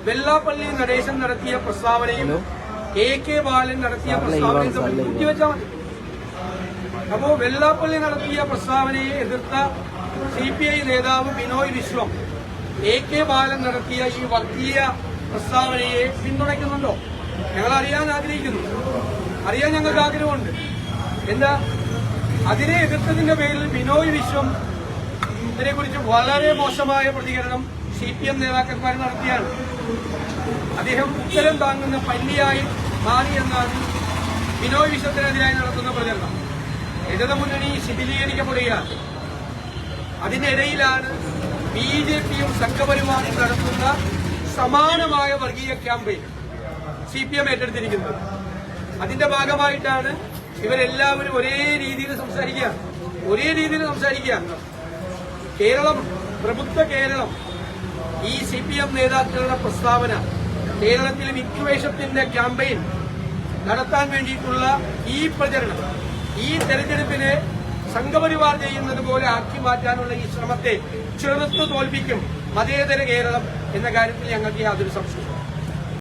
വെള്ളാപ്പള്ളി നടേശൻ നടത്തിയ പ്രസ്താവനയും AK ബാലൻ നടത്തിയ പ്രസ്താവനയും തമ്മിൽ കൂട്ടിവെച്ചാൽ മതി. അപ്പോ വെള്ളാപ്പള്ളി നടത്തിയ പ്രസ്താവനയെ എതിർത്ത CPI നേതാവ് ബിനോയ് വിശ്വം AK ബാലൻ നടത്തിയ ഈ വർഗീയ പ്രസ്താവനയെ പിന്തുണയ്ക്കുന്നുണ്ടോ? ഞങ്ങൾ അറിയാൻ ആഗ്രഹിക്കുന്നു. അറിയാൻ ഞങ്ങൾക്ക് ആഗ്രഹമുണ്ട്. എന്താ അതിനെ എതിർത്തതിന്റെ പേരിൽ ബിനോയ് വിശ്വം ഇതിനെക്കുറിച്ച് വളരെ മോശമായ പ്രതികരണം CPM നേതാക്കന്മാർ നടത്തിയാണ്. അദ്ദേഹം ഉത്തരം താങ്ങുന്ന പല്ലിയായി മാറി എന്നാണ് ബിനോയ് വിശ്വത്തിനെതിരായി നടത്തുന്ന പ്രചരണം. ഇടതുമുന്നണി ശിഥിലീകരിക്കപ്പെടുകയാണ്. അതിനിടയിലാണ് BJPയും സംഘപരിവാറും നടത്തുന്ന സമാനമായ വർഗീയ ക്യാമ്പയിൻ CPM ഏറ്റെടുത്തിരിക്കുന്നത്. അതിന്റെ ഭാഗമായിട്ടാണ് ഇവരെല്ലാവരും ഒരേ രീതിയിൽ സംസാരിക്കുക. കേരളം, പ്രബുദ്ധ കേരളം, ഈ CPM നേതാക്കളുടെ പ്രസ്താവന കേരളത്തിൽ വിദ്വേഷത്തിന്റെ ക്യാമ്പയിൻ നടത്താൻ വേണ്ടിയിട്ടുള്ള ഈ പ്രചരണം, ഈ തെരഞ്ഞെടുപ്പിനെ സംഘപരിവാർ ചെയ്യുന്നത് പോലെ ആക്കി മാറ്റാനുള്ള ഈ ശ്രമത്തെ ചെറുത്തു തോൽപ്പിക്കും മതേതര കേരളം എന്ന കാര്യത്തിൽ ഞങ്ങൾക്ക് യാതൊരു സംശയവും.